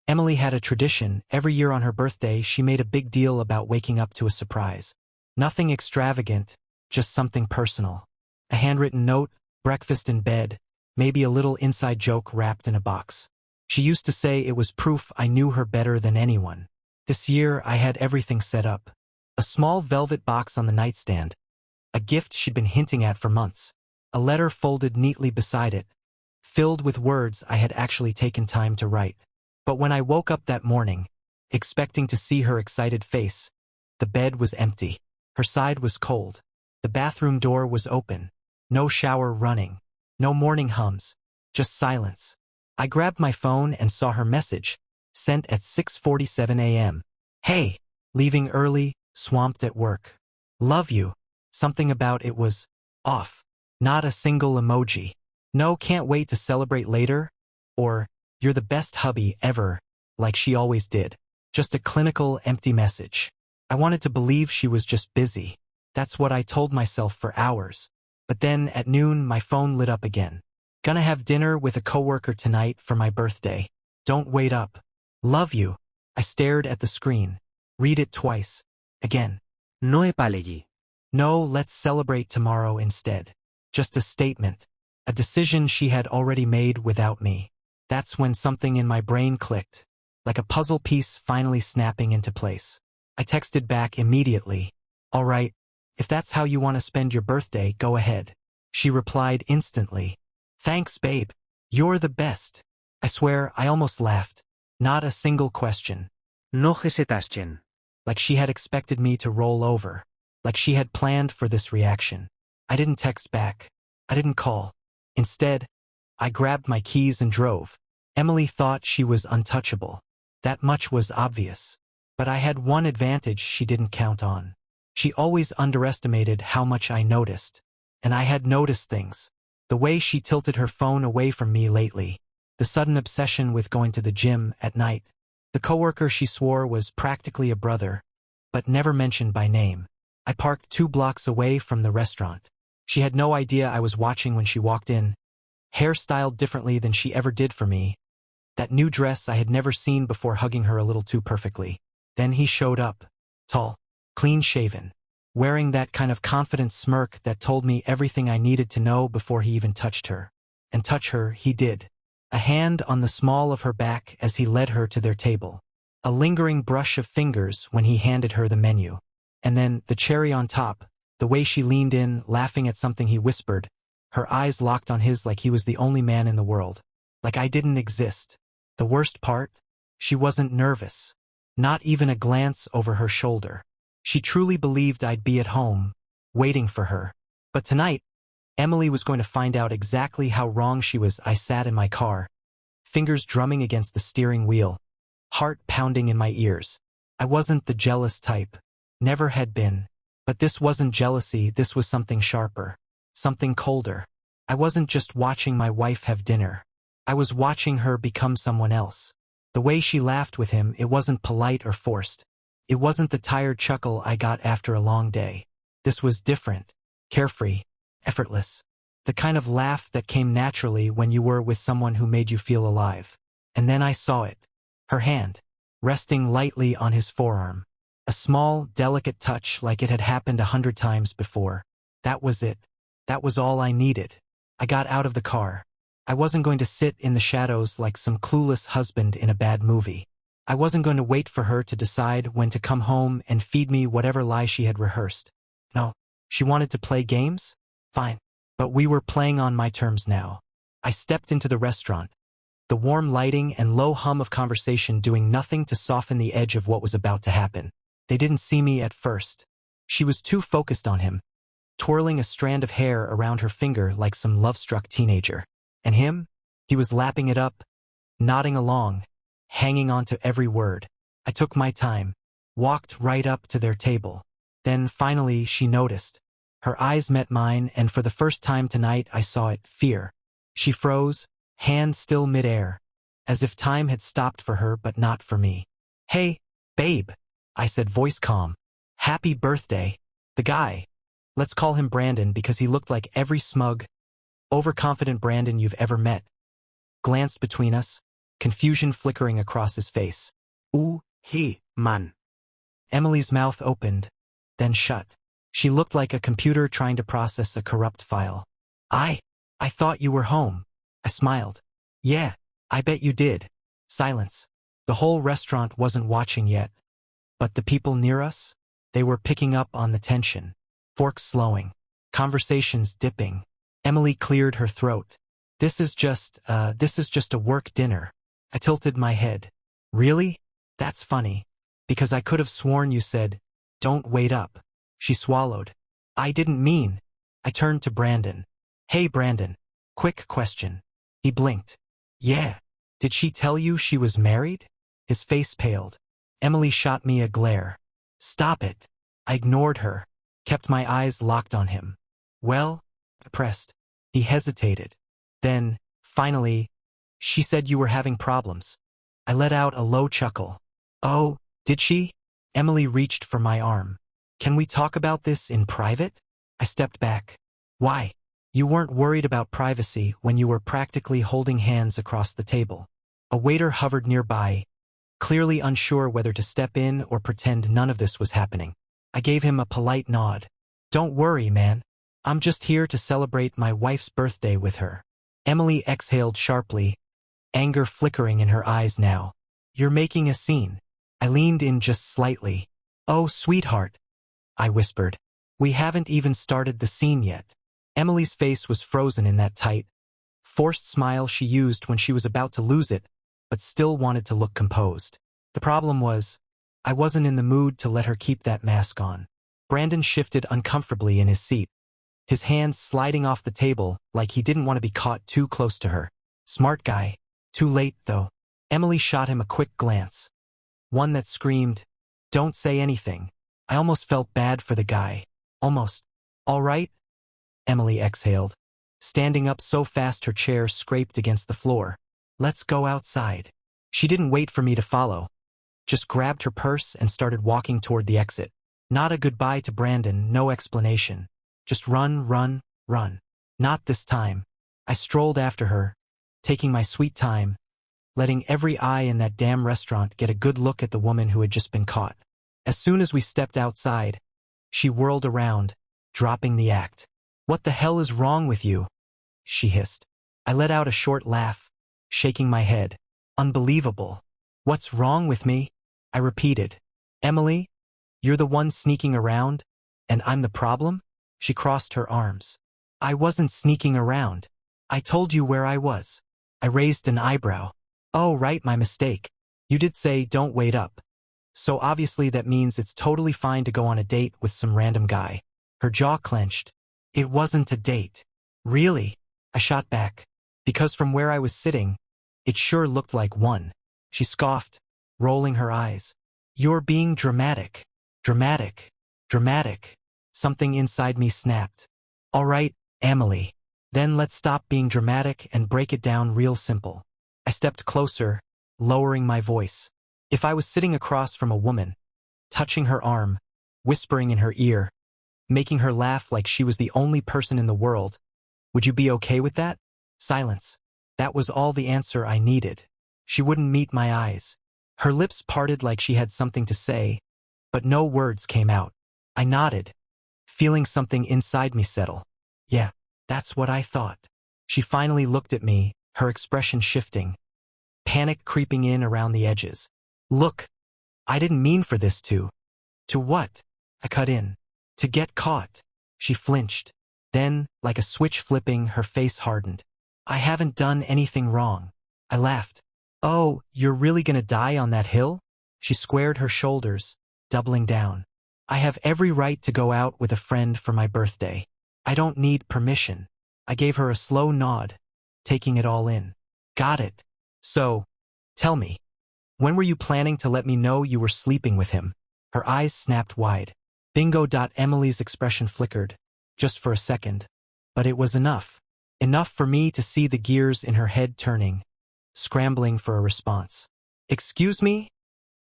Emily had a tradition. Every year on her birthday, she made a big deal about waking up to a surprise. Nothing extravagant, just something personal. A handwritten note, breakfast in bed, maybe a little inside joke wrapped in a box. She used to say it was proof I knew her better than anyone. This year, I had everything set up. A small velvet box on the nightstand. A gift she'd been hinting at for months. A letter folded neatly beside it, filled with words I had actually taken time to write. But when I woke up that morning, expecting to see her excited face, the bed was empty. Her side was cold. The bathroom door was open. No shower running. No morning hums. Just silence. I grabbed my phone and saw her message, sent at 6:47 a.m. Hey, leaving early, swamped at work. Love you. Something about it was off. Not a single emoji. No, can't wait to celebrate later. Or, you're the best hubby ever, like she always did. Just a clinical, empty message. I wanted to believe she was just busy. That's what I told myself for hours. But then, at noon, my phone lit up again. Gonna have dinner with a coworker tonight for my birthday. Don't wait up. Love you. I stared at the screen. Read it twice. Again. No επάλεγει. No, let's celebrate tomorrow instead. Just a statement. A decision she had already made without me. That's when something in my brain clicked. Like a puzzle piece finally snapping into place. I texted back immediately. All right, if that's how you want to spend your birthday, go ahead. She replied instantly. Thanks, babe. You're the best. I swear, I almost laughed. Not a single question. No hesitaste. Like she had expected me to roll over. Like she had planned for this reaction. I didn't text back. I didn't call. Instead, I grabbed my keys and drove. Emily thought she was untouchable. That much was obvious. But I had one advantage she didn't count on. She always underestimated how much I noticed. And I had noticed things. The way she tilted her phone away from me lately. The sudden obsession with going to the gym at night. The coworker she swore was practically a brother, but never mentioned by name. I parked 2 blocks away from the restaurant. She had no idea I was watching when she walked in. Hair styled differently than she ever did for me. That new dress I had never seen before, hugging her a little too perfectly. Then he showed up. Tall, clean-shaven, wearing that kind of confident smirk that told me everything I needed to know before he even touched her. And touch her he did. A hand on the small of her back as he led her to their table. A lingering brush of fingers when he handed her the menu. And then, the cherry on top, the way she leaned in, laughing at something he whispered, her eyes locked on his like he was the only man in the world. Like I didn't exist. The worst part? She wasn't nervous. Not even a glance over her shoulder. She truly believed I'd be at home, waiting for her. But tonight, Emily was going to find out exactly how wrong she was. I sat in my car, fingers drumming against the steering wheel, heart pounding in my ears. I wasn't the jealous type. Never had been. But this wasn't jealousy, this was something sharper. Something colder. I wasn't just watching my wife have dinner. I was watching her become someone else. The way she laughed with him, it wasn't polite or forced. It wasn't the tired chuckle I got after a long day. This was different. Carefree. Effortless. The kind of laugh that came naturally when you were with someone who made you feel alive. And then I saw it. Her hand. Resting lightly on his forearm. A small, delicate touch like it had happened 100 times before. That was it. That was all I needed. I got out of the car. I wasn't going to sit in the shadows like some clueless husband in a bad movie. I wasn't going to wait for her to decide when to come home and feed me whatever lie she had rehearsed. No, she wanted to play games? Fine. But we were playing on my terms now. I stepped into the restaurant. The warm lighting and low hum of conversation doing nothing to soften the edge of what was about to happen. They didn't see me at first. She was too focused on him, twirling a strand of hair around her finger like some love-struck teenager. And him? He was lapping it up, nodding along, hanging on to every word. I took my time, walked right up to their table. Then finally she noticed. Her eyes met mine, and for the first time tonight I saw it, fear. She froze, hand still mid-air, as if time had stopped for her but not for me. Hey, babe, I said, voice calm. Happy birthday. The guy. Let's call him Brandon because he looked like every smug, overconfident Brandon you've ever met. Glanced between us, confusion flickering across his face. He, man. Emily's mouth opened, then shut. She looked like a computer trying to process a corrupt file. I thought you were home. I smiled. Yeah, I bet you did. Silence. The whole restaurant wasn't watching yet. But the people near us? They were picking up on the tension. Forks slowing. Conversations dipping. Emily cleared her throat. This is just a work dinner. I tilted my head. Really? That's funny. Because I could have sworn you said, don't wait up. She swallowed. I didn't mean. I turned to Brandon. Hey Brandon. Quick question. He blinked. Yeah. Did she tell you she was married? His face paled. Emily shot me a glare. Stop it. I ignored her. Kept my eyes locked on him. Well? I pressed. He hesitated. Then, finally, she said you were having problems. I let out a low chuckle. Oh, did she? Emily reached for my arm. Can we talk about this in private? I stepped back. Why? You weren't worried about privacy when you were practically holding hands across the table. A waiter hovered nearby, clearly unsure whether to step in or pretend none of this was happening. I gave him a polite nod. Don't worry, man. I'm just here to celebrate my wife's birthday with her. Emily exhaled sharply, anger flickering in her eyes now. You're making a scene. I leaned in just slightly. Oh, sweetheart, I whispered. We haven't even started the scene yet. Emily's face was frozen in that tight, forced smile she used when she was about to lose it, but still wanted to look composed. The problem was, I wasn't in the mood to let her keep that mask on. Brandon shifted uncomfortably in his seat, his hands sliding off the table like he didn't want to be caught too close to her. Smart guy. Too late, though. Emily shot him a quick glance. One that screamed, don't say anything. I almost felt bad for the guy. Almost. All right? Emily exhaled, standing up so fast her chair scraped against the floor. Let's go outside. She didn't wait for me to follow. Just grabbed her purse and started walking toward the exit. Not a goodbye to Brandon, no explanation. Just run, run, run. Not this time. I strolled after her, taking my sweet time, letting every eye in that damn restaurant get a good look at the woman who had just been caught. As soon as we stepped outside, she whirled around, dropping the act. What the hell is wrong with you? She hissed. I let out a short laugh, shaking my head. Unbelievable. What's wrong with me? I repeated. Emily, you're the one sneaking around, and I'm the problem? She crossed her arms. I wasn't sneaking around. I told you where I was. I raised an eyebrow. Oh, right, my mistake. You did say don't wait up. So obviously that means it's totally fine to go on a date with some random guy. Her jaw clenched. It wasn't a date. Really? I shot back. Because from where I was sitting, it sure looked like one. She scoffed, rolling her eyes. You're being dramatic. Dramatic. Dramatic. Something inside me snapped. All right, Emily. Then let's stop being dramatic and break it down real simple. I stepped closer, lowering my voice. If I was sitting across from a woman, touching her arm, whispering in her ear, making her laugh like she was the only person in the world, would you be okay with that? Silence. That was all the answer I needed. She wouldn't meet my eyes. Her lips parted like she had something to say, but no words came out. I nodded, feeling something inside me settle. Yeah, that's what I thought. She finally looked at me, her expression shifting, panic creeping in around the edges. Look, I didn't mean for this to. To what? I cut in. To get caught. She flinched. Then, like a switch flipping, her face hardened. I haven't done anything wrong. I laughed. Oh, you're really gonna die on that hill? She squared her shoulders, doubling down. I have every right to go out with a friend for my birthday. I don't need permission. I gave her a slow nod, taking it all in. Got it. So, tell me, when were you planning to let me know you were sleeping with him? Her eyes snapped wide. Bingo. Emily's expression flickered, just for a second. But it was enough. Enough for me to see the gears in her head turning, scrambling for a response. Excuse me?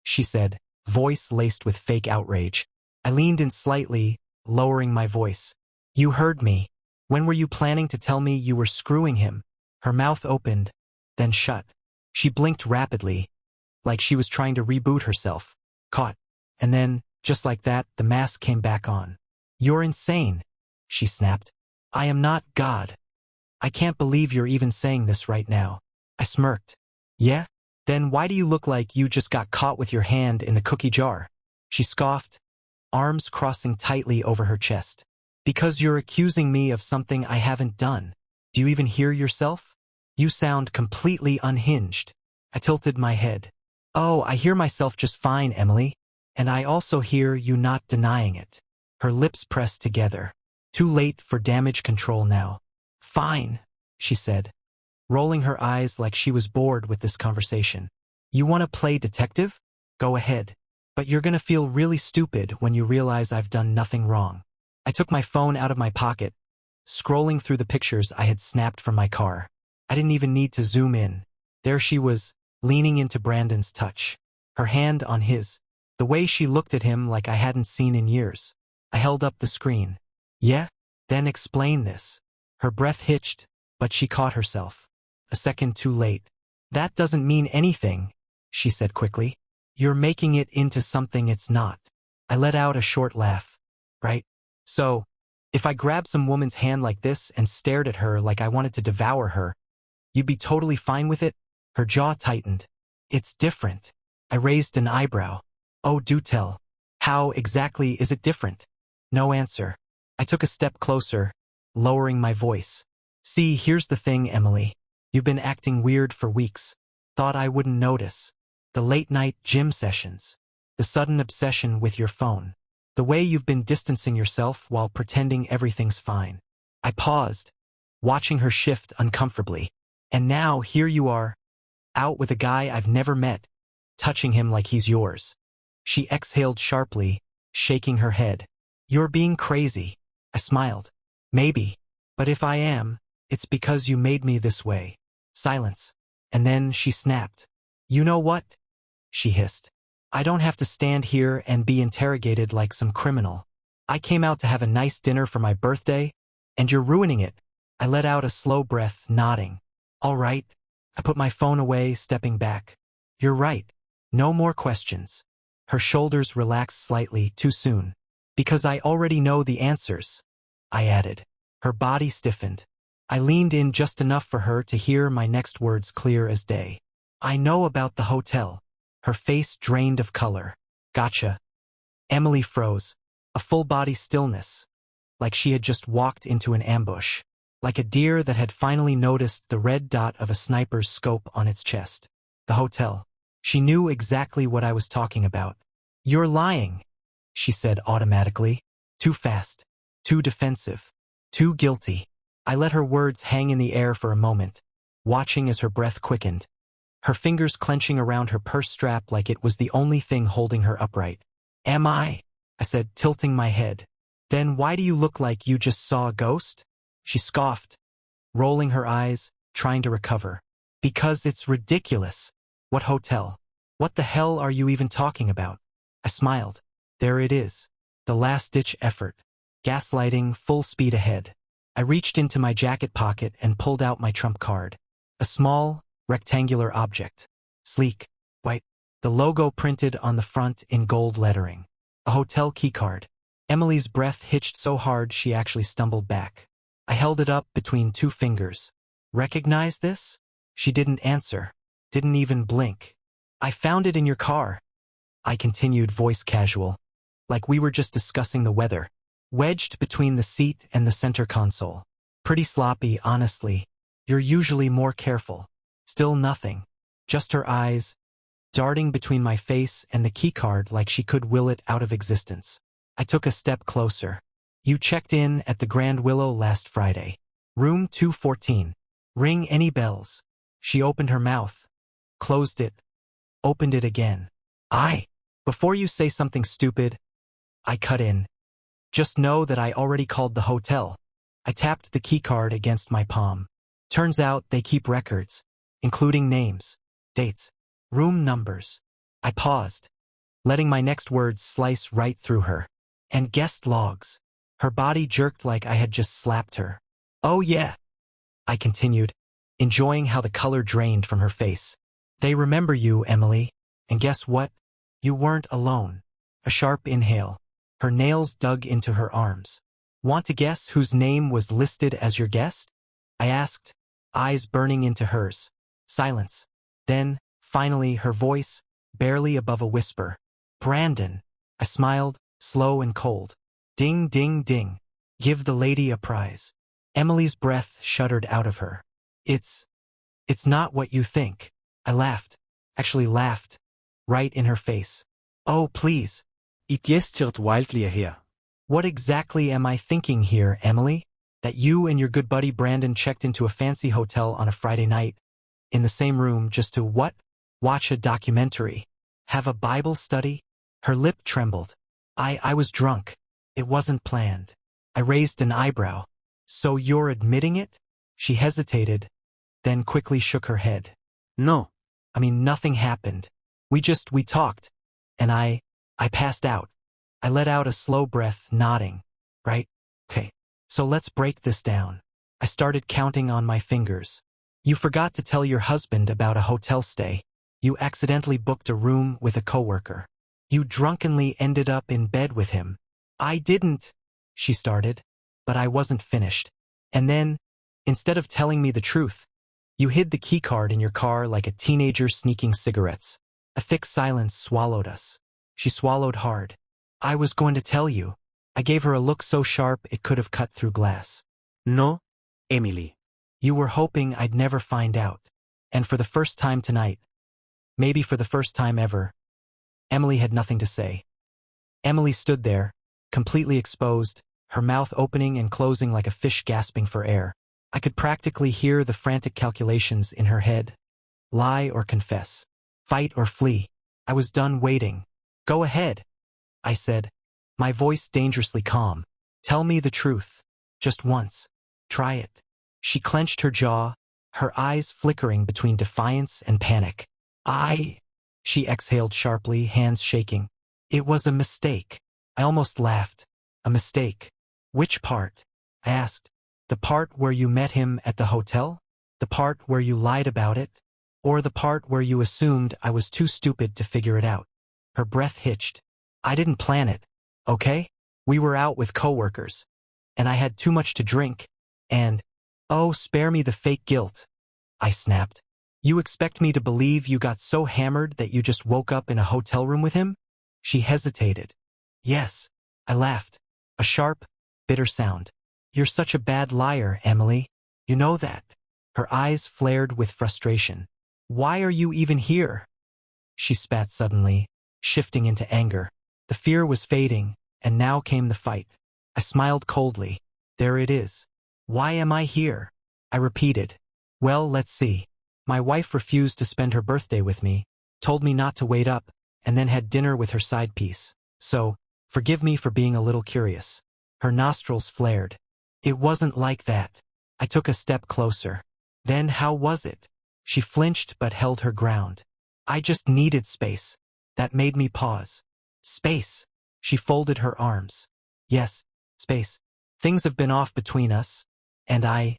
She said, voice laced with fake outrage. I leaned in slightly, lowering my voice. You heard me. When were you planning to tell me you were screwing him? Her mouth opened, then shut. She blinked rapidly, like she was trying to reboot herself. Caught. And then, just like that, the mask came back on. "You're insane," she snapped. "I am not God. I can't believe you're even saying this right now." I smirked. "Yeah? Then why do you look like you just got caught with your hand in the cookie jar?" She scoffed, arms crossing tightly over her chest. "Because you're accusing me of something I haven't done. Do you even hear yourself? You sound completely unhinged." I tilted my head. "Oh, I hear myself just fine, Emily. And I also hear you not denying it." Her lips pressed together. Too late for damage control now. "Fine," she said, rolling her eyes like she was bored with this conversation. "You want to play detective? Go ahead. But you're gonna feel really stupid when you realize I've done nothing wrong." I took my phone out of my pocket, scrolling through the pictures I had snapped from my car. I didn't even need to zoom in. There she was, leaning into Brandon's touch, her hand on his, the way she looked at him like I hadn't seen in years. I held up the screen. "Yeah? Then explain this." Her breath hitched, but she caught herself. A second too late. "That doesn't mean anything," she said quickly. "You're making it into something it's not." I let out a short laugh. "Right? So, if I grabbed some woman's hand like this and stared at her like I wanted to devour her, you'd be totally fine with it?" Her jaw tightened. "It's different." I raised an eyebrow. "Oh, do tell. How exactly is it different?" No answer. I took a step closer, lowering my voice. "See, here's the thing, Emily. You've been acting weird for weeks. Thought I wouldn't notice. The late-night gym sessions. The sudden obsession with your phone. The way you've been distancing yourself while pretending everything's fine." I paused, watching her shift uncomfortably. "And now here you are, out with a guy I've never met, touching him like he's yours." She exhaled sharply, shaking her head. "You're being crazy." I smiled. "Maybe. But if I am, it's because you made me this way." Silence. And then she snapped. "You know what?" she hissed. "I don't have to stand here and be interrogated like some criminal. I came out to have a nice dinner for my birthday, and you're ruining it." I let out a slow breath, nodding. "All right." I put my phone away, stepping back. "You're right. No more questions." Her shoulders relaxed slightly, too soon. "Because I already know the answers," I added. Her body stiffened. I leaned in just enough for her to hear my next words clear as day. "I know about the hotel." Her face drained of color. "Gotcha." Emily froze. A full-body stillness, like she had just walked into an ambush. Like a deer that had finally noticed the red dot of a sniper's scope on its chest. The hotel. She knew exactly what I was talking about. "You're lying," she said automatically. Too fast. Too defensive. Too guilty. I let her words hang in the air for a moment, watching as her breath quickened. Her fingers clenching around her purse strap like it was the only thing holding her upright. "Am I?" I said, tilting my head. "Then why do you look like you just saw a ghost?" She scoffed, rolling her eyes, trying to recover. "Because it's ridiculous." "What hotel? What the hell are you even talking about?" I smiled. There it is. The last-ditch effort. Gaslighting, full speed ahead. I reached into my jacket pocket and pulled out my trump card. A small, rectangular object. Sleek, white. The logo printed on the front in gold lettering. A hotel keycard. Emily's breath hitched so hard she actually stumbled back. I held it up between two fingers. "Recognize this?" She didn't answer. Didn't even blink. "I found it in your car," I continued, voice casual, like we were just discussing the weather. "Wedged between the seat and the center console. Pretty sloppy, honestly. You're usually more careful." Still nothing. Just her eyes, darting between my face and the keycard like she could will it out of existence. I took a step closer. "You checked in at the Grand Willow last Friday. Room 214. Ring any bells?" She opened her mouth, closed it, opened it again. Before you say something stupid," I cut in. "Just know that I already called the hotel." I tapped the keycard against my palm. Turns out they keep records, including names, dates, room numbers. I paused, letting my next words slice right through her. "And guest logs." Her body jerked like I had just slapped her. "Oh yeah," I continued, enjoying how the color drained from her face. They remember you, Emily. And guess what? You weren't alone. A sharp inhale. Her nails dug into her arms. Want to guess whose name was listed as your guest? I asked, eyes burning into hers. Silence. Then, finally, her voice, barely above a whisper. Brandon. I smiled, slow and cold. Ding, ding, ding. Give the lady a prize. Emily's breath shuddered out of her. It's not what you think. I laughed. Actually laughed. Right in her face. Oh, please. It gestured wildly here. What exactly am I thinking here, Emily? That you and your good buddy Brandon checked into a fancy hotel on a Friday night, in the same room just to what? Watch a documentary. Have a Bible study? Her lip trembled. I was drunk. It wasn't planned. I raised an eyebrow. So you're admitting it? She hesitated, then quickly shook her head. No. I mean, nothing happened. We talked, and I passed out. I let out a slow breath, nodding. Right? Okay. So let's break this down. I started counting on my fingers. You forgot to tell your husband about a hotel stay. You accidentally booked a room with a coworker. You drunkenly ended up in bed with him. I didn't, she started, but I wasn't finished. And then, instead of telling me the truth, you hid the keycard in your car like a teenager sneaking cigarettes. A thick silence swallowed us. She swallowed hard. I was going to tell you. I gave her a look so sharp it could have cut through glass. No, Emily. You were hoping I'd never find out. And for the first time tonight, maybe for the first time ever, Emily had nothing to say. Emily stood there, completely exposed, her mouth opening and closing like a fish gasping for air. I could practically hear the frantic calculations in her head. Lie or confess. Fight or flee. I was done waiting. Go ahead, I said, my voice dangerously calm. Tell me the truth. Just once. Try it. She clenched her jaw, her eyes flickering between defiance and panic. She exhaled sharply, hands shaking. It was a mistake. I almost laughed. A mistake. Which part? I asked. The part where you met him at the hotel? The part where you lied about it? Or the part where you assumed I was too stupid to figure it out? Her breath hitched. I didn't plan it, okay? We were out with coworkers. And I had too much to drink. And, oh, spare me the fake guilt. I snapped. You expect me to believe you got so hammered that you just woke up in a hotel room with him? She hesitated. Yes. I laughed. A sharp, bitter sound. You're such a bad liar, Emily. You know that. Her eyes flared with frustration. Why are you even here? She spat suddenly, shifting into anger. The fear was fading, and now came the fight. I smiled coldly. There it is. Why am I here? I repeated. Well, let's see. My wife refused to spend her birthday with me, told me not to wait up, and then had dinner with her side piece. So, forgive me for being a little curious. Her nostrils flared. It wasn't like that. I took a step closer. Then how was it? She flinched but held her ground. I just needed space. That made me pause. Space. She folded her arms. Yes, space. Things have been off between us, and I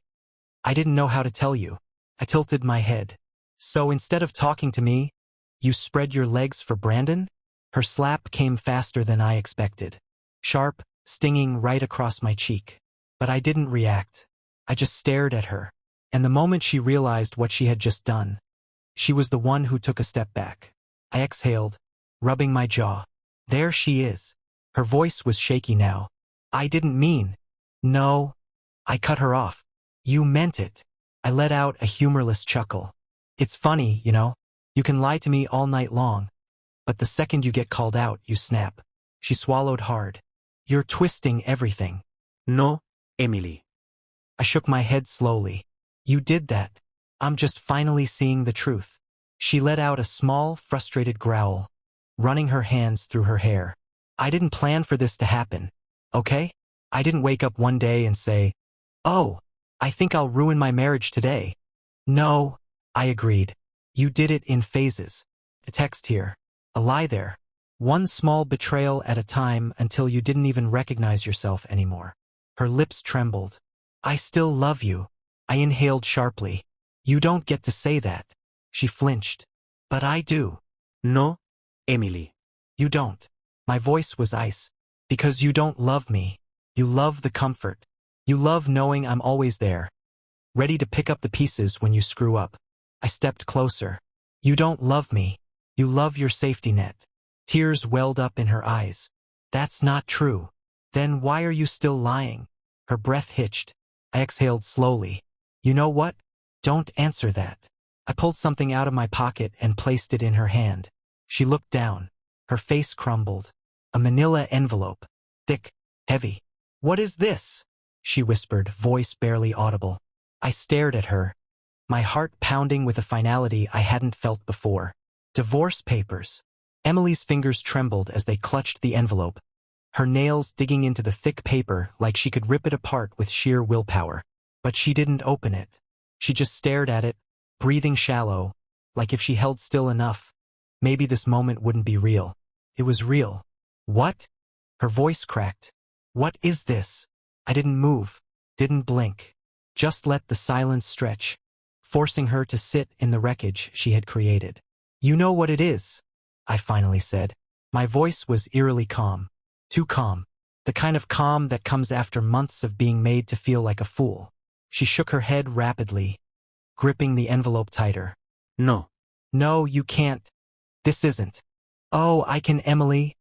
didn't know how to tell you. I tilted my head. So instead of talking to me, you spread your legs for Brandon? Her slap came faster than I expected. Sharp, stinging right across my cheek. But I didn't react. I just stared at her. And the moment she realized what she had just done, she was the one who took a step back. I exhaled, rubbing my jaw. There she is. Her voice was shaky now. I didn't mean. No. I cut her off. You meant it. I let out a humorless chuckle. It's funny, you know. You can lie to me all night long. But the second you get called out, you snap. She swallowed hard. You're twisting everything. No, Emily. I shook my head slowly. You did that. I'm just finally seeing the truth. She let out a small, frustrated growl, running her hands through her hair. I didn't plan for this to happen, okay? I didn't wake up one day and say, oh, I think I'll ruin my marriage today. No, I agreed. You did it in phases. A text here, a lie there. One small betrayal at a time until you didn't even recognize yourself anymore. Her lips trembled. I still love you. I inhaled sharply. You don't get to say that. She flinched. But I do. No, Emily. You don't. My voice was ice. Because you don't love me. You love the comfort. You love knowing I'm always there, ready to pick up the pieces when you screw up. I stepped closer. You don't love me. You love your safety net. Tears welled up in her eyes. That's not true. Then why are you still lying? Her breath hitched. I exhaled slowly. You know what? Don't answer that. I pulled something out of my pocket and placed it in her hand. She looked down. Her face crumbled. A manila envelope. Thick, heavy. What is this? She whispered, voice barely audible. I stared at her, my heart pounding with a finality I hadn't felt before. Divorce papers. Emily's fingers trembled as they clutched the envelope, her nails digging into the thick paper like she could rip it apart with sheer willpower. But she didn't open it. She just stared at it, breathing shallow, like if she held still enough, maybe this moment wouldn't be real. It was real. What? Her voice cracked. What is this? I didn't move, didn't blink, just let the silence stretch, forcing her to sit in the wreckage she had created. You know what it is, I finally said. My voice was eerily calm. Too calm. The kind of calm that comes after months of being made to feel like a fool. She shook her head rapidly, gripping the envelope tighter. No. No, you can't. This isn't. Oh, I can, Emily,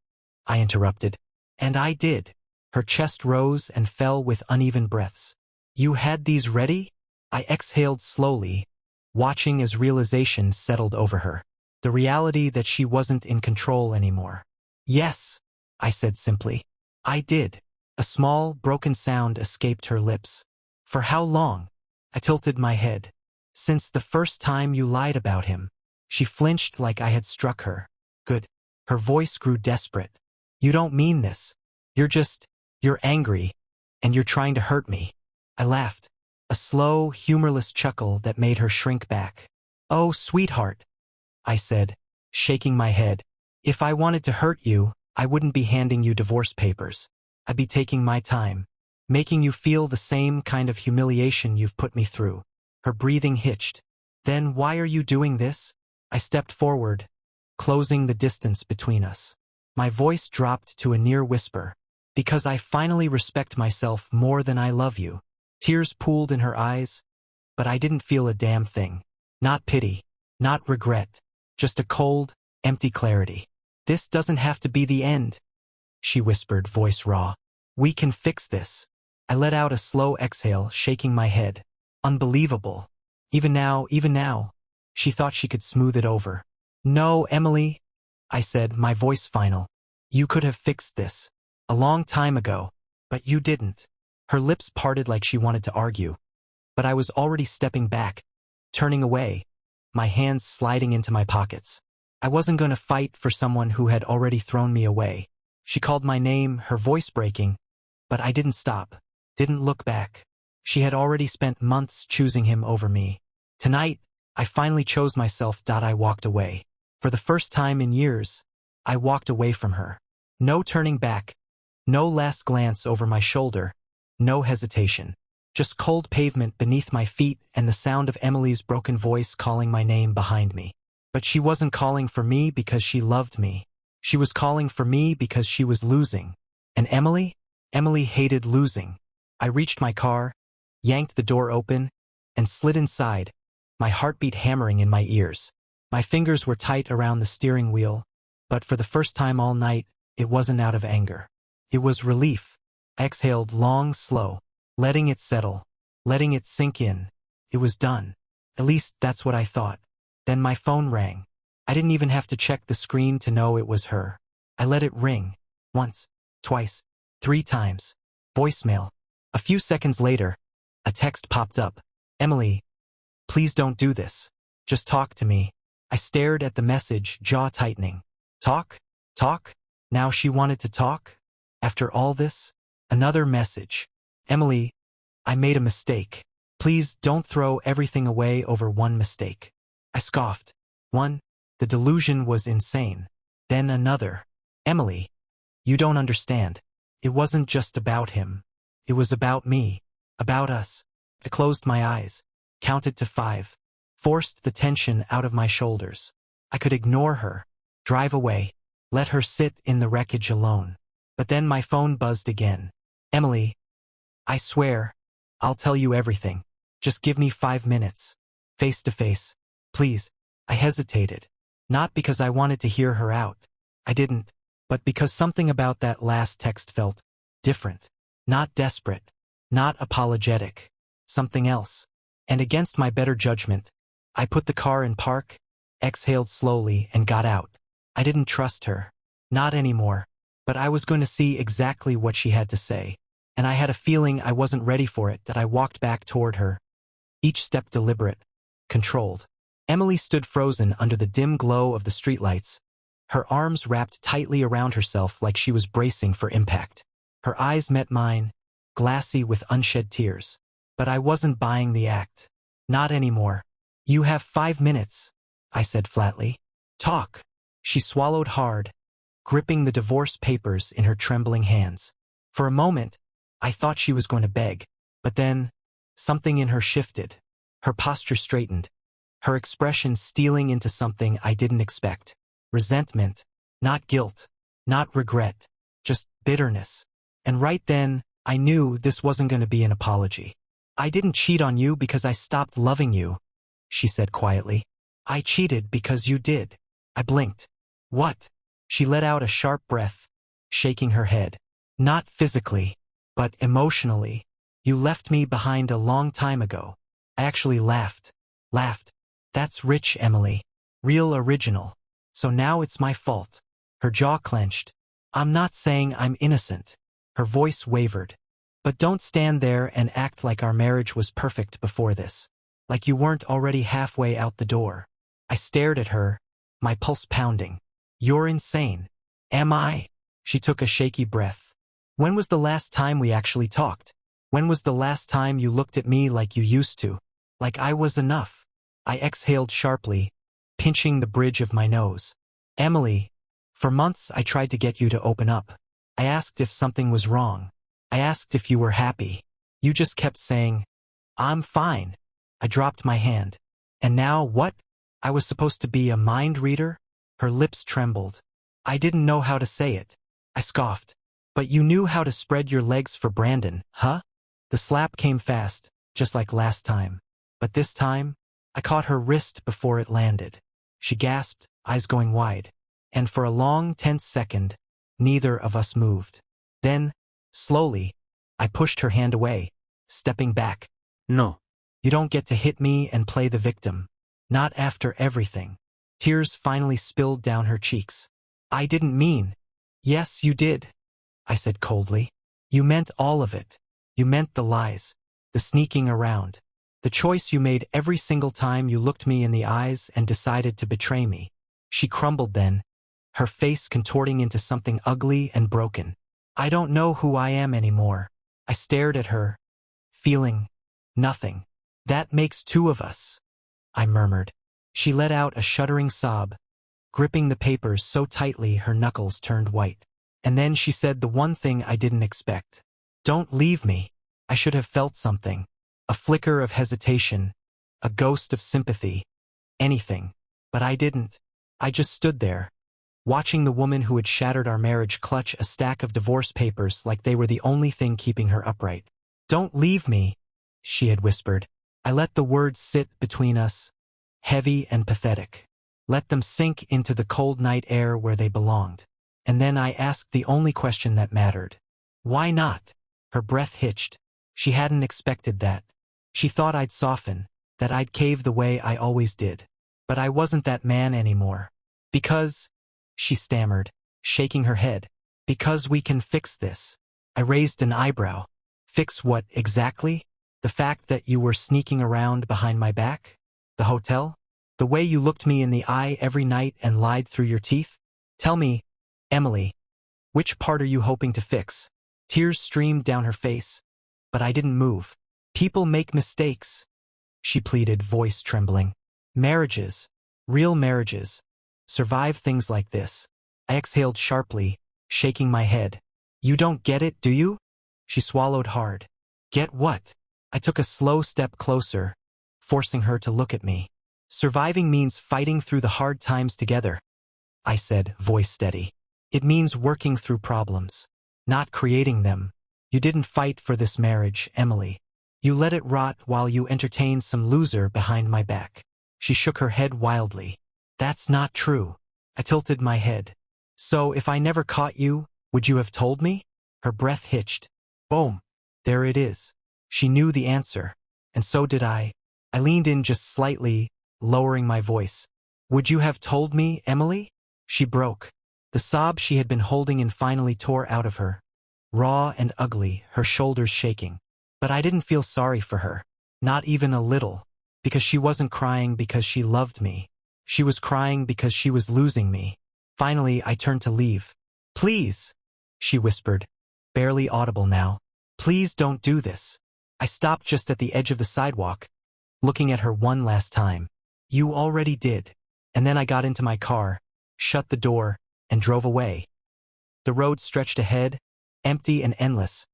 I interrupted. And I did. Her chest rose and fell with uneven breaths. You had these ready? I exhaled slowly, watching as realization settled over her. The reality that she wasn't in control anymore. Yes, I said simply. I did. A small, broken sound escaped her lips. For how long? I tilted my head. Since the first time you lied about him. She flinched like I had struck her. Good. Her voice grew desperate. You don't mean this. You're angry, and you're trying to hurt me. I laughed, a slow, humorless chuckle that made her shrink back. Oh, sweetheart, I said, shaking my head. If I wanted to hurt you, I wouldn't be handing you divorce papers. I'd be taking my time, making you feel the same kind of humiliation you've put me through. Her breathing hitched. Then why are you doing this? I stepped forward, closing the distance between us. My voice dropped to a near whisper. Because I finally respect myself more than I love you. Tears pooled in her eyes, but I didn't feel a damn thing. Not pity, not regret, just a cold, empty clarity. This doesn't have to be the end, she whispered, voice raw. We can fix this. I let out a slow exhale, shaking my head. Unbelievable. Even now, she thought she could smooth it over. No, Emily, I said, my voice final. You could have fixed this. A long time ago, but you didn't. Her lips parted like she wanted to argue. But I was already stepping back, turning away, my hands sliding into my pockets. I wasn't going to fight for someone who had already thrown me away. She called my name, her voice breaking, but I didn't stop, didn't look back. She had already spent months choosing him over me. Tonight, I finally chose myself. I walked away. For the first time in years, I walked away from her. No turning back. No last glance over my shoulder, no hesitation. Just cold pavement beneath my feet and the sound of Emily's broken voice calling my name behind me. But she wasn't calling for me because she loved me. She was calling for me because she was losing. And Emily? Emily hated losing. I reached my car, yanked the door open, and slid inside, my heartbeat hammering in my ears. My fingers were tight around the steering wheel, but for the first time all night, it wasn't out of anger. It was relief. I exhaled long, slow, letting it settle, letting it sink in. It was done. At least that's what I thought. Then my phone rang. I didn't even have to check the screen to know it was her. I let it ring. Once, twice, 3 times. Voicemail. A few seconds later, a text popped up. Emily, please don't do this. Just talk to me. I stared at the message, jaw tightening. Talk? Talk? Now she wanted to talk? After all this? Another message. Emily, I made a mistake. Please don't throw everything away over one mistake. I scoffed. One, the delusion was insane. Then another. Emily, you don't understand. It wasn't just about him. It was about me. About us. I closed my eyes, counted to 5, forced the tension out of my shoulders. I could ignore her, drive away, let her sit in the wreckage alone. But then my phone buzzed again. Emily, I swear, I'll tell you everything. Just give me 5 minutes. Face to face. Please. I hesitated. Not because I wanted to hear her out. I didn't. But because something about that last text felt different. Not desperate. Not apologetic. Something else. And against my better judgment, I put the car in park, exhaled slowly, and got out. I didn't trust her. Not anymore. But I was going to see exactly what she had to say. And I had a feeling I wasn't ready for it that I walked back toward her. Each step deliberate. Controlled. Emily stood frozen under the dim glow of the streetlights, her arms wrapped tightly around herself like she was bracing for impact. Her eyes met mine, glassy with unshed tears. But I wasn't buying the act. Not anymore. You have 5 minutes, I said flatly. Talk. She swallowed hard, gripping the divorce papers in her trembling hands. For a moment, I thought she was going to beg, but then, something in her shifted. Her posture straightened, her expression stealing into something I didn't expect. Resentment, not guilt, not regret, just bitterness. And right then, I knew this wasn't going to be an apology. I didn't cheat on you because I stopped loving you, she said quietly. I cheated because you did. I blinked. What? She let out a sharp breath, shaking her head. Not physically, but emotionally. You left me behind a long time ago. I actually laughed. That's rich, Emily. Real original. So now it's my fault. Her jaw clenched. I'm not saying I'm innocent. Her voice wavered. But don't stand there and act like our marriage was perfect before this. Like you weren't already halfway out the door. I stared at her, my pulse pounding. You're insane. Am I? She took a shaky breath. When was the last time we actually talked? When was the last time you looked at me like you used to? Like I was enough? I exhaled sharply, pinching the bridge of my nose. Emily, for months I tried to get you to open up. I asked if something was wrong. I asked if you were happy. You just kept saying, I'm fine. I dropped my hand. And now what? I was supposed to be a mind reader? Her lips trembled. I didn't know how to say it. I scoffed. But you knew how to spread your legs for Brandon, huh? The slap came fast, just like last time. But this time, I caught her wrist before it landed. She gasped, eyes going wide. And for a long, tense second, neither of us moved. Then, slowly, I pushed her hand away, stepping back. No. You don't get to hit me and play the victim. Not after everything. Tears finally spilled down her cheeks. I didn't mean. Yes, you did, I said coldly. You meant all of it. You meant the lies, the sneaking around, the choice you made every single time you looked me in the eyes and decided to betray me. She crumbled then, her face contorting into something ugly and broken. I don't know who I am anymore. I stared at her, feeling nothing. That makes 2 of us, I murmured. She let out a shuddering sob, gripping the papers so tightly her knuckles turned white. And then she said the one thing I didn't expect. Don't leave me. I should have felt something. A flicker of hesitation, a ghost of sympathy, anything. But I didn't. I just stood there, watching the woman who had shattered our marriage clutch a stack of divorce papers like they were the only thing keeping her upright. Don't leave me, she had whispered. I let the words sit between us, heavy and pathetic. Let them sink into the cold night air where they belonged. And then I asked the only question that mattered. Why not? Her breath hitched. She hadn't expected that. She thought I'd soften, that I'd cave the way I always did. But I wasn't that man anymore. Because, she stammered, shaking her head, because we can fix this. I raised an eyebrow. Fix what exactly? The fact that you were sneaking around behind my back? The hotel? The way you looked me in the eye every night and lied through your teeth? Tell me, Emily, which part are you hoping to fix? Tears streamed down her face, but I didn't move. People make mistakes, she pleaded, voice trembling. Marriages, real marriages, survive things like this. I exhaled sharply, shaking my head. You don't get it, do you? She swallowed hard. Get what? I took a slow step closer, forcing her to look at me. Surviving means fighting through the hard times together, I said, voice steady. It means working through problems, not creating them. You didn't fight for this marriage, Emily. You let it rot while you entertained some loser behind my back. She shook her head wildly. That's not true. I tilted my head. So if I never caught you, would you have told me? Her breath hitched. Boom. There it is. She knew the answer. And so did I. I leaned in just slightly, lowering my voice. Would you have told me, Emily? She broke. The sob she had been holding in finally tore out of her. Raw and ugly, her shoulders shaking. But I didn't feel sorry for her. Not even a little. Because she wasn't crying because she loved me. She was crying because she was losing me. Finally, I turned to leave. Please, she whispered, barely audible now. Please don't do this. I stopped just at the edge of the sidewalk, looking at her one last time. You already did. And then I got into my car, shut the door, and drove away. The road stretched ahead, empty and endless,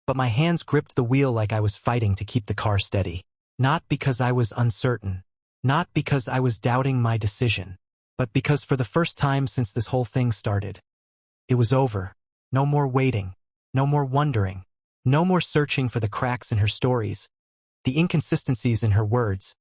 but my hands gripped the wheel like I was fighting to keep the car steady. Not because I was uncertain, not because I was doubting my decision, but because for the first time since this whole thing started, it was over. No more waiting, no more wondering, no more searching for the cracks in her stories, the inconsistencies in her words,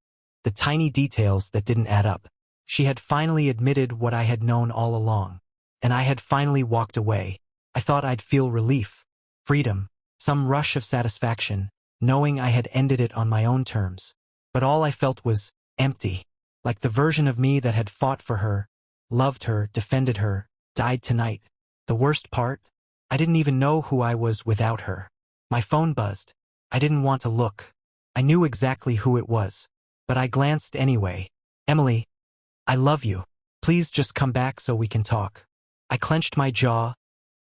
the tiny details that didn't add up. She had finally admitted what I had known all along, and I had finally walked away. I thought I'd feel relief, freedom, some rush of satisfaction, knowing I had ended it on my own terms. But all I felt was empty, like the version of me that had fought for her, loved her, defended her, died tonight. The worst part? I didn't even know who I was without her. My phone buzzed. I didn't want to look. I knew exactly who it was. But I glanced anyway. Emily, I love you. Please just come back so we can talk. I clenched my jaw,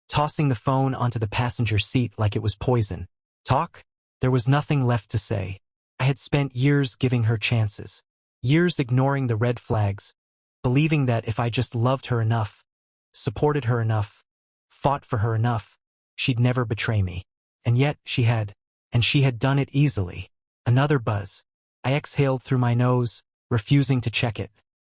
tossing the phone onto the passenger seat like it was poison. Talk? There was nothing left to say. I had spent years giving her chances, years ignoring the red flags, believing that if I just loved her enough, supported her enough, fought for her enough, she'd never betray me. And yet she had, and she had done it easily. Another buzz. I exhaled through my nose, refusing to check it.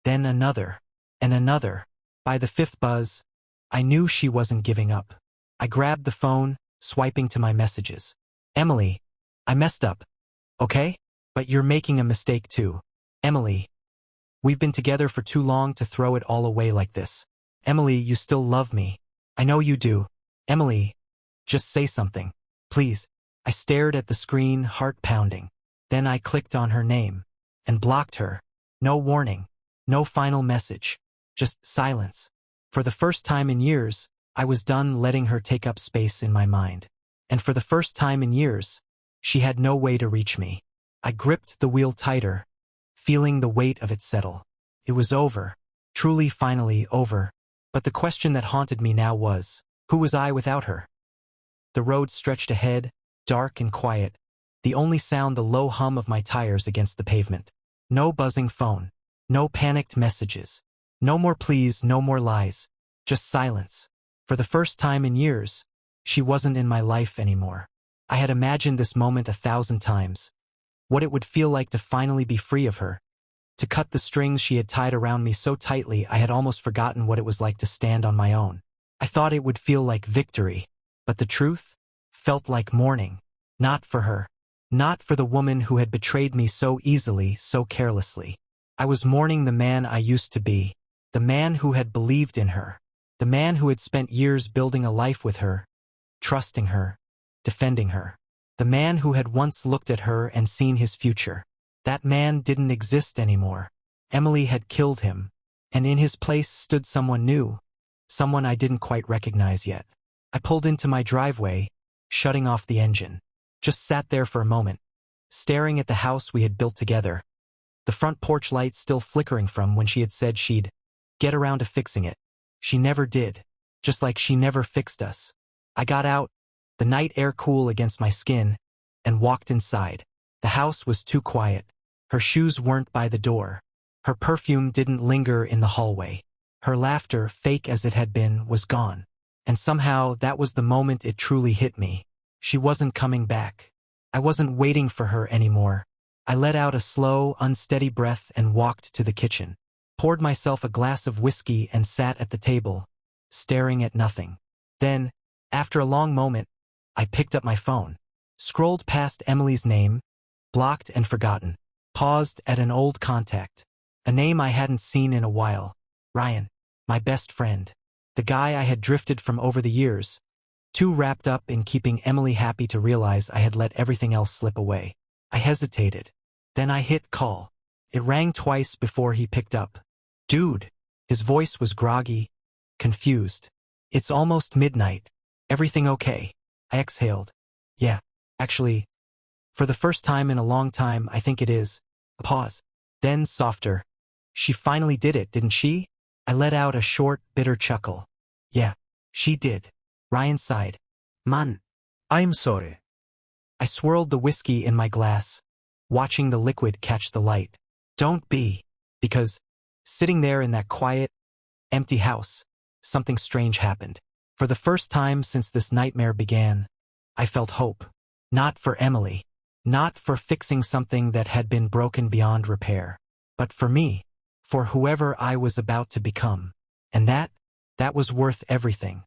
Then another, and another. By the fifth buzz, I knew she wasn't giving up. I grabbed the phone, swiping to my messages. Emily, I messed up. Okay? But you're making a mistake too. Emily, we've been together for too long to throw it all away like this. Emily, you still love me. I know you do. Emily, just say something. Please. I stared at the screen, heart pounding. Then I clicked on her name and blocked her. No warning. No final message. Just silence. For the first time in years, I was done letting her take up space in my mind. And for the first time in years, she had no way to reach me. I gripped the wheel tighter, feeling the weight of it settle. It was over. Truly, finally over. But the question that haunted me now was, who was I without her? The road stretched ahead, dark and quiet. The only sound the low hum of my tires against the pavement. No buzzing phone. No panicked messages. No more pleas, no more lies. Just silence. For the first time in years, she wasn't in my life anymore. I had imagined this moment 1,000 times. What it would feel like to finally be free of her. To cut the strings she had tied around me so tightly I had almost forgotten what it was like to stand on my own. I thought it would feel like victory. But the truth felt like mourning. Not for her. Not for the woman who had betrayed me so easily, so carelessly. I was mourning the man I used to be. The man who had believed in her. The man who had spent years building a life with her. Trusting her. Defending her. The man who had once looked at her and seen his future. That man didn't exist anymore. Emily had killed him. And in his place stood someone new. Someone I didn't quite recognize yet. I pulled into my driveway, shutting off the engine. Just sat there for a moment, staring at the house we had built together. The front porch light still flickering from when she had said she'd get around to fixing it. She never did, just like she never fixed us. I got out, the night air cool against my skin, and walked inside. The house was too quiet. Her shoes weren't by the door. Her perfume didn't linger in the hallway. Her laughter, fake as it had been, was gone. And somehow that was the moment it truly hit me. She wasn't coming back. I wasn't waiting for her anymore. I let out a slow, unsteady breath and walked to the kitchen, poured myself a glass of whiskey and sat at the table, staring at nothing. Then, after a long moment, I picked up my phone, scrolled past Emily's name, blocked and forgotten, paused at an old contact, a name I hadn't seen in a while, Ryan, my best friend, the guy I had drifted from over the years, too wrapped up in keeping Emily happy to realize I had let everything else slip away. I hesitated. Then I hit call. It rang twice before he picked up. Dude. His voice was groggy, confused. It's almost midnight. Everything okay? I exhaled. Yeah, actually, for the first time in a long time, I think it is. A pause. Then softer. She finally did it, didn't she? I let out a short, bitter chuckle. Yeah, she did. Ryan sighed. Man, I'm sorry. I swirled the whiskey in my glass, watching the liquid catch the light. Don't be. Because, sitting there in that quiet, empty house, something strange happened. For the first time since this nightmare began, I felt hope. Not for Emily. Not for fixing something that had been broken beyond repair. But for me. For whoever I was about to become. And that was worth everything.